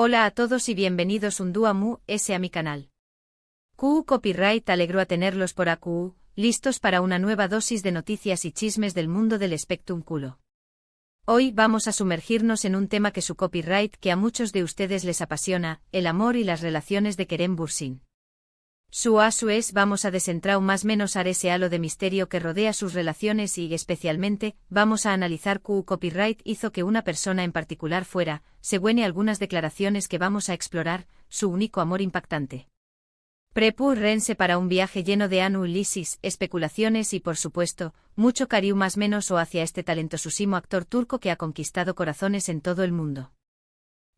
Hola a todos y bienvenidos un día más a mi canal. QU Copyright alegro a tenerlos por AQU, listos para una nueva dosis de noticias y chismes del mundo del espectáculo. Hoy vamos a sumergirnos en un tema que su copyright que a muchos de ustedes les apasiona, el amor y las relaciones de Kerem Bürsin. Su es vamos a desentrar más menos a ese halo de misterio que rodea sus relaciones y, especialmente, vamos a analizar QU Copyright hizo que una persona en particular fuera, según algunas declaraciones que vamos a explorar, su único amor impactante. Prepárense para un viaje lleno de análisis, especulaciones y, por supuesto, mucho cariño más menos o hacia este talentosísimo actor turco que ha conquistado corazones en todo el mundo.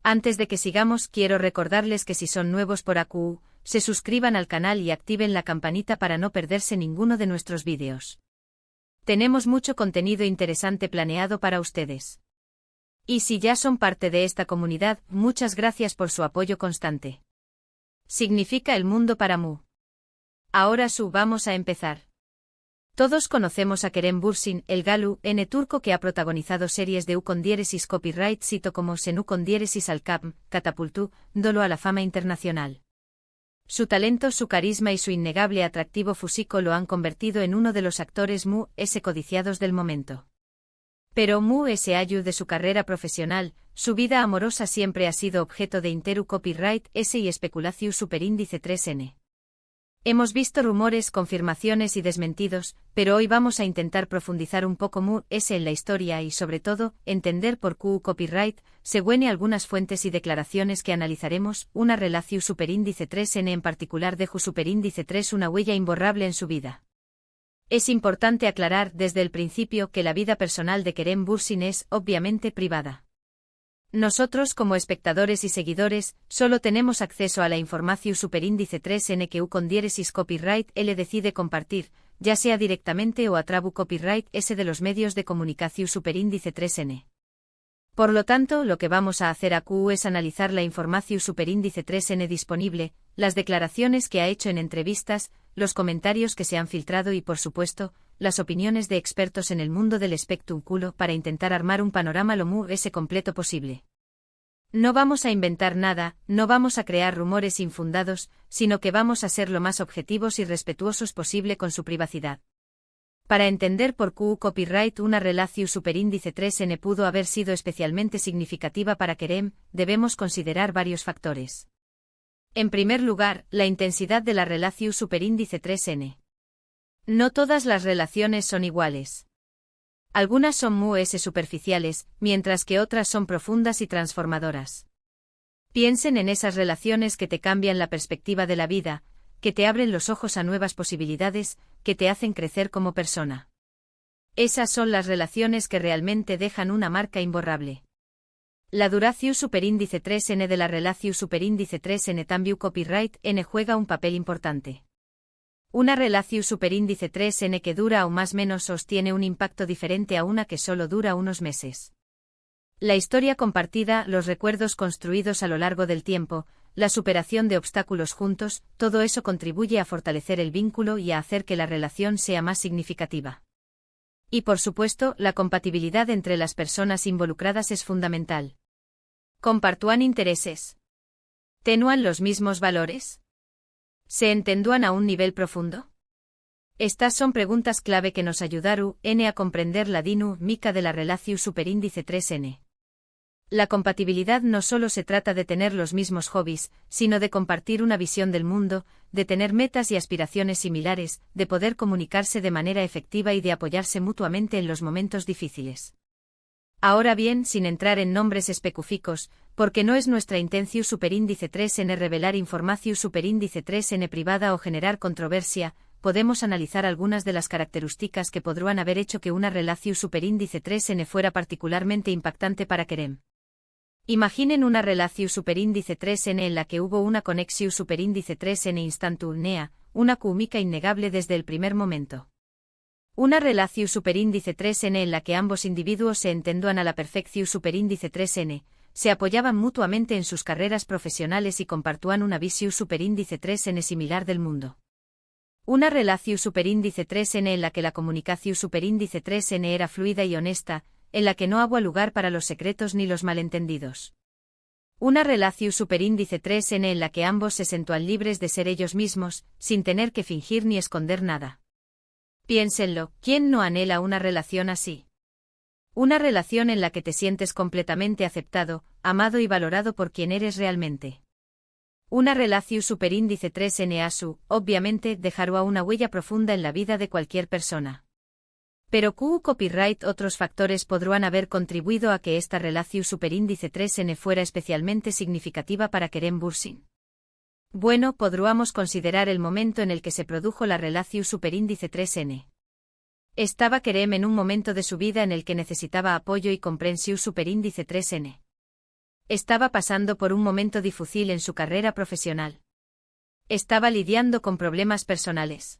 Antes de que sigamos, quiero recordarles que si son nuevos por AQU, se suscriban al canal y activen la campanita para no perderse ninguno de nuestros vídeos. Tenemos mucho contenido interesante planeado para ustedes. Y si ya son parte de esta comunidad, muchas gracias por su apoyo constante. Significa el mundo para Mu. Ahora vamos a empezar. Todos conocemos a Kerem Bürsin, el galu N turco que ha protagonizado series de U con diéresis copyright cito como Senu con diéresis Alcap, catapultó, dolo a la fama internacional. Su talento, su carisma y su innegable atractivo físico lo han convertido en uno de los actores codiciados del momento. Pero ayu de su carrera profesional, su vida amorosa siempre ha sido objeto de interu copyright y especulación superíndice 3N. Hemos visto rumores, confirmaciones y desmentidos, pero hoy vamos a intentar profundizar un poco en la historia y, sobre todo, entender por QU Copyright, según algunas fuentes y declaraciones que analizaremos, una relación superíndice 3N en particular dejó superíndice 3 una huella imborrable en su vida. Es importante aclarar desde el principio que la vida personal de Kerem Bürsin es, obviamente, privada. Nosotros como espectadores y seguidores, solo tenemos acceso a la información superíndice 3N que U con diéresis copyright L decide compartir, ya sea directamente o a través copyright S de los medios de comunicación superíndice 3N. Por lo tanto, lo que vamos a hacer a QU es analizar la información superíndice 3N disponible, las declaraciones que ha hecho en entrevistas, los comentarios que se han filtrado y, por supuesto, las opiniones de expertos en el mundo del espectáculo para intentar armar un panorama lo más completo posible. No vamos a inventar nada, no vamos a crear rumores infundados, sino que vamos a ser lo más objetivos y respetuosos posible con su privacidad. Para entender por QU Copyright una relación superíndice 3N pudo haber sido especialmente significativa para Kerem, debemos considerar varios factores. En primer lugar, la intensidad de la relación superíndice 3N. No todas las relaciones son iguales. Algunas son superficiales, mientras que otras son profundas y transformadoras. Piensen en esas relaciones que te cambian la perspectiva de la vida, que te abren los ojos a nuevas posibilidades, que te hacen crecer como persona. Esas son las relaciones que realmente dejan una marca imborrable. La duración superíndice 3N de la relación superíndice 3N también copyright N juega un papel importante. Una relación superíndice 3N que dura o más menos tiene un impacto diferente a una que solo dura unos meses. La historia compartida, los recuerdos construidos a lo largo del tiempo, la superación de obstáculos juntos, todo eso contribuye a fortalecer el vínculo y a hacer que la relación sea más significativa. Y por supuesto, la compatibilidad entre las personas involucradas es fundamental. ¿Compartúan intereses? ¿Tenúan los mismos valores? ¿Se entendúan a un nivel profundo? Estas son preguntas clave que nos ayudaron a comprender la dinámica de la relación superíndice 3N. La compatibilidad no solo se trata de tener los mismos hobbies, sino de compartir una visión del mundo, de tener metas y aspiraciones similares, de poder comunicarse de manera efectiva y de apoyarse mutuamente en los momentos difíciles. Ahora bien, sin entrar en nombres específicos, porque no es nuestra intención superíndice 3N revelar información superíndice 3N privada o generar controversia, podemos analizar algunas de las características que podrían haber hecho que una relación superíndice 3N fuera particularmente impactante para Kerem. Imaginen una relación superíndice 3N en la que hubo una conexión superíndice 3N instantánea, una química innegable desde el primer momento. Una relación superíndice 3N en la que ambos individuos se entendían a la perfección superíndice 3N, se apoyaban mutuamente en sus carreras profesionales y compartían una visión superíndice 3N similar del mundo. Una relación superíndice 3N en la que la comunicación superíndice 3N era fluida y honesta, en la que no había lugar para los secretos ni los malentendidos. Una relación superíndice 3n en la que ambos se sientan libres de ser ellos mismos, sin tener que fingir ni esconder nada. Piénsenlo, ¿quién no anhela una relación así? Una relación en la que te sientes completamente aceptado, amado y valorado por quien eres realmente. Una relación superíndice 3n ASU, obviamente, dejará una huella profunda en la vida de cualquier persona. Pero copyright otros factores podrán haber contribuido a que esta relación superíndice 3n fuera especialmente significativa para Kerem Bürsin. Bueno, podríamos considerar el momento en el que se produjo la relación superíndice 3n. Estaba Kerem en un momento de su vida en el que necesitaba apoyo y comprensión superíndice 3n. Estaba pasando por un momento difícil en su carrera profesional. Estaba lidiando con problemas personales.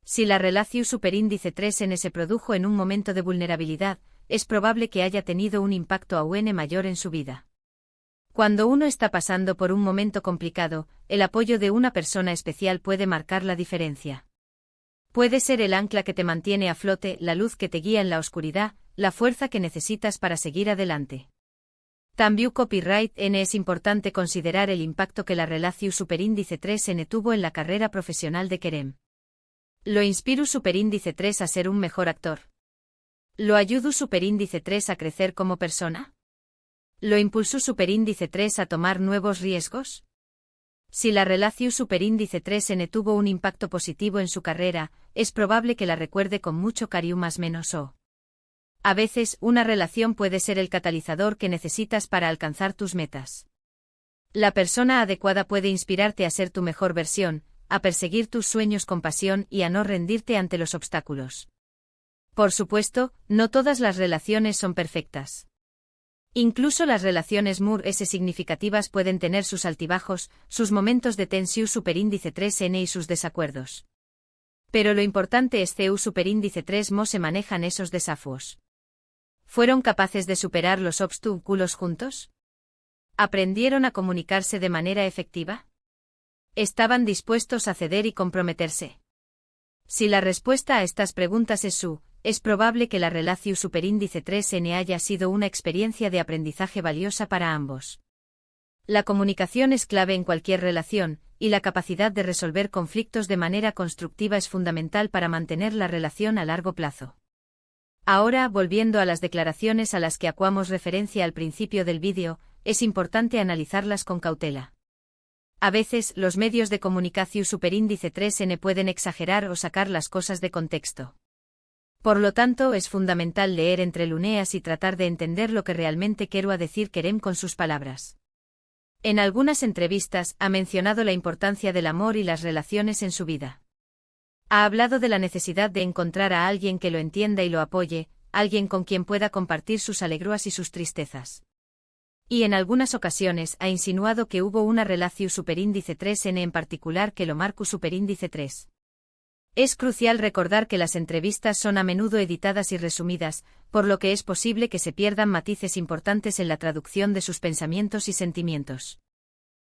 Si la relación superíndice 3n se produjo en un momento de vulnerabilidad, es probable que haya tenido un impacto aún mayor en su vida. Cuando uno está pasando por un momento complicado, el apoyo de una persona especial puede marcar la diferencia. Puede ser el ancla que te mantiene a flote, la luz que te guía en la oscuridad, la fuerza que necesitas para seguir adelante. También copyright N es importante considerar el impacto que la relación superíndice 3n tuvo en la carrera profesional de Kerem. ¿Lo inspiró superíndice 3 a ser un mejor actor? ¿Lo ayudó superíndice 3 a crecer como persona? ¿Lo impulsó superíndice 3 a tomar nuevos riesgos? Si la relación superíndice 3n tuvo un impacto positivo en su carrera, es probable que la recuerde con mucho cariño más menos o. A veces, una relación puede ser el catalizador que necesitas para alcanzar tus metas. La persona adecuada puede inspirarte a ser tu mejor versión, a perseguir tus sueños con pasión y a no rendirte ante los obstáculos. Por supuesto, no todas las relaciones son perfectas. Incluso las relaciones significativas pueden tener sus altibajos, sus momentos de tensión superíndice 3n y sus desacuerdos. Pero lo importante es que superíndice 3 se manejan esos desafíos. ¿Fueron capaces de superar los obstáculos juntos? ¿Aprendieron a comunicarse de manera efectiva? ¿Estaban dispuestos a ceder y comprometerse? Si la respuesta a estas preguntas es probable que la relación superíndice 3n haya sido una experiencia de aprendizaje valiosa para ambos. La comunicación es clave en cualquier relación, y la capacidad de resolver conflictos de manera constructiva es fundamental para mantener la relación a largo plazo. Ahora, volviendo a las declaraciones a las que hacíamos referencia al principio del vídeo, es importante analizarlas con cautela. A veces, los medios de comunicación superíndice 3n pueden exagerar o sacar las cosas de contexto. Por lo tanto, es fundamental leer entre líneas y tratar de entender lo que realmente quiero decir Kerem con sus palabras. En algunas entrevistas, ha mencionado la importancia del amor y las relaciones en su vida. Ha hablado de la necesidad de encontrar a alguien que lo entienda y lo apoye, alguien con quien pueda compartir sus alegrías y sus tristezas. Y en algunas ocasiones ha insinuado que hubo una relación superíndice 3n en particular que lo marcó superíndice 3. Es crucial recordar que las entrevistas son a menudo editadas y resumidas, por lo que es posible que se pierdan matices importantes en la traducción de sus pensamientos y sentimientos.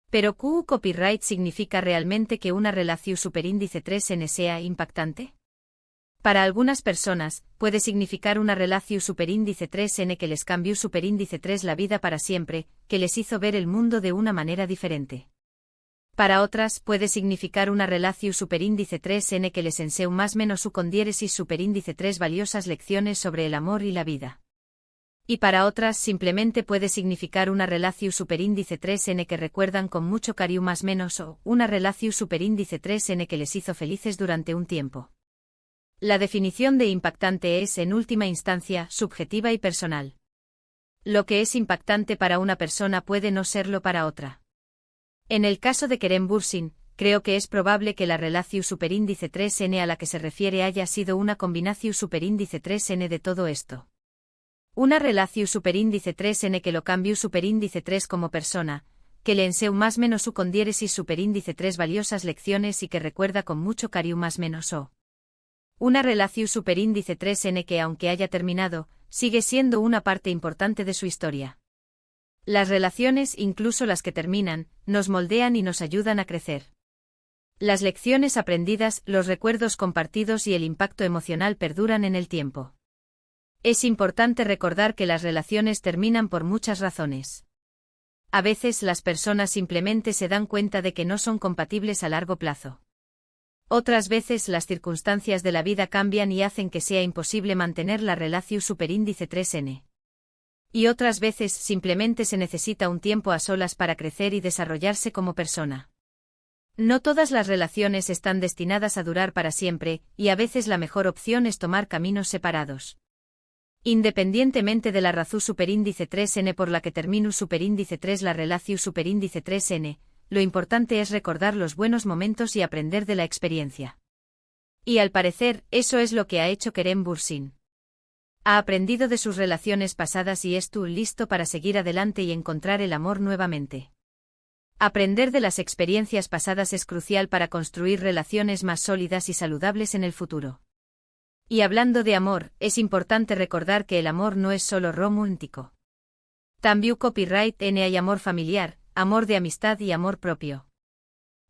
¿Pero copyright significa realmente que una relación superíndice 3n sea impactante? Para algunas personas, puede significar una relación superíndice 3n que les cambió superíndice 3 la vida para siempre, que les hizo ver el mundo de una manera diferente. Para otras, puede significar una relación superíndice 3n que les enseñó más menos su con diéresis superíndice 3 valiosas lecciones sobre el amor y la vida. Y para otras simplemente puede significar una relación superíndice 3n que recuerdan con mucho cariño más menos o una relación superíndice 3n que les hizo felices durante un tiempo. La definición de impactante es, en última instancia, subjetiva y personal. Lo que es impactante para una persona puede no serlo para otra. En el caso de Kerem Bürsin, creo que es probable que la relación superíndice 3n a la que se refiere haya sido una combinación superíndice 3n de todo esto. Una relación superíndice 3n que lo cambió superíndice 3 como persona, que le enseñó más menos su con diéresis superíndice 3 valiosas lecciones y que recuerda con mucho cariño más menos o. Una relación superíndice 3n que, aunque haya terminado, sigue siendo una parte importante de su historia. Las relaciones, incluso las que terminan, nos moldean y nos ayudan a crecer. Las lecciones aprendidas, los recuerdos compartidos y el impacto emocional perduran en el tiempo. Es importante recordar que las relaciones terminan por muchas razones. A veces las personas simplemente se dan cuenta de que no son compatibles a largo plazo. Otras veces las circunstancias de la vida cambian y hacen que sea imposible mantener la relación superíndice 3N. Y otras veces simplemente se necesita un tiempo a solas para crecer y desarrollarse como persona. No todas las relaciones están destinadas a durar para siempre, y a veces la mejor opción es tomar caminos separados. Independientemente de la razón superíndice 3N por la que terminu superíndice 3 la relación superíndice 3N, lo importante es recordar los buenos momentos y aprender de la experiencia. Y al parecer, eso es lo que ha hecho Kerem Bürsin. Ha aprendido de sus relaciones pasadas y está listo para seguir adelante y encontrar el amor nuevamente. Aprender de las experiencias pasadas es crucial para construir relaciones más sólidas y saludables en el futuro. Y hablando de amor, es importante recordar que el amor no es solo romántico. También copyright N hay amor familiar, amor de amistad y amor propio.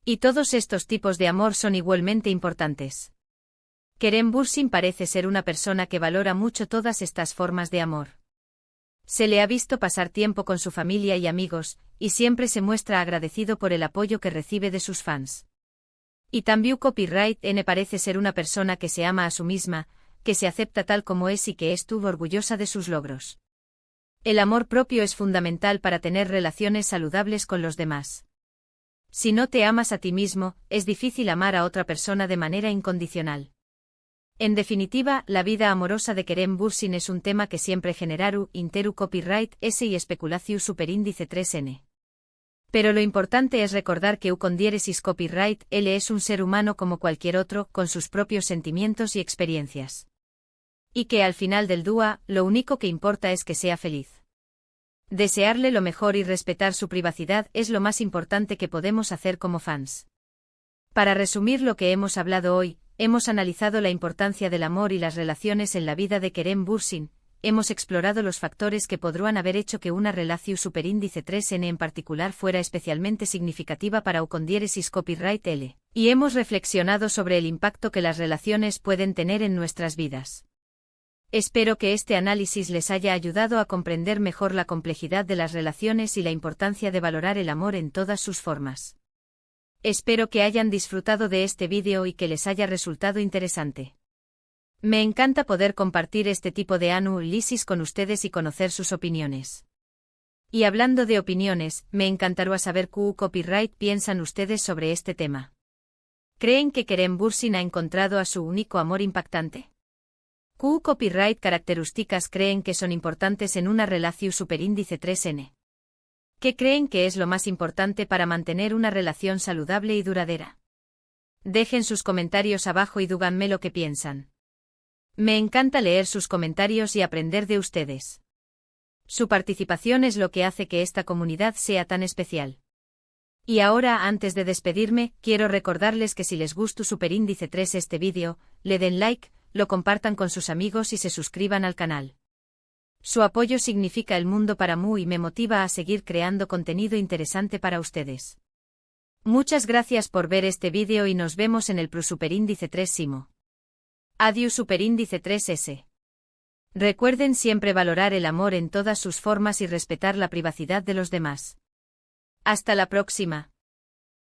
Y todos estos tipos de amor son igualmente importantes. Kerem Bürsin parece ser una persona que valora mucho todas estas formas de amor. Se le ha visto pasar tiempo con su familia y amigos, y siempre se muestra agradecido por el apoyo que recibe de sus fans. Y también copyright N parece ser una persona que se ama a sí misma, que se acepta tal como es y que estuvo orgullosa de sus logros. El amor propio es fundamental para tener relaciones saludables con los demás. Si no te amas a ti mismo, es difícil amar a otra persona de manera incondicional. En definitiva, la vida amorosa de Kerem Bürsin es un tema que siempre generaru interu copyright S y especulación superíndice 3N. Pero lo importante es recordar que con diéresis copyright L es un ser humano como cualquier otro, con sus propios sentimientos y experiencias. Y que al final del día, lo único que importa es que sea feliz. Desearle lo mejor y respetar su privacidad es lo más importante que podemos hacer como fans. Para resumir lo que hemos hablado hoy, hemos analizado la importancia del amor y las relaciones en la vida de Kerem Bürsin, hemos explorado los factores que podrían haber hecho que una relación superíndice 3N en particular fuera especialmente significativa para o con diéresis copyright L, y hemos reflexionado sobre el impacto que las relaciones pueden tener en nuestras vidas. Espero que este análisis les haya ayudado a comprender mejor la complejidad de las relaciones y la importancia de valorar el amor en todas sus formas. Espero que hayan disfrutado de este vídeo y que les haya resultado interesante. Me encanta poder compartir este tipo de análisis con ustedes y conocer sus opiniones. Y hablando de opiniones, me encantaría saber qué copyright piensan ustedes sobre este tema. ¿Creen que Kerem Bürsin ha encontrado a su único amor impactante? ¿Qué copyright características creen que son importantes en una relación superíndice 3N? ¿Qué creen que es lo más importante para mantener una relación saludable y duradera? Dejen sus comentarios abajo y díganme lo que piensan. Me encanta leer sus comentarios y aprender de ustedes. Su participación es lo que hace que esta comunidad sea tan especial. Y ahora, antes de despedirme, quiero recordarles que si les gustó superíndice 3 este vídeo, le den like, lo compartan con sus amigos y se suscriban al canal. Su apoyo significa el mundo para mí y me motiva a seguir creando contenido interesante para ustedes. Muchas gracias por ver este vídeo y nos vemos en el superíndice 3 Simo. Adiós superíndice 3S. Recuerden siempre valorar el amor en todas sus formas y respetar la privacidad de los demás. Hasta la próxima.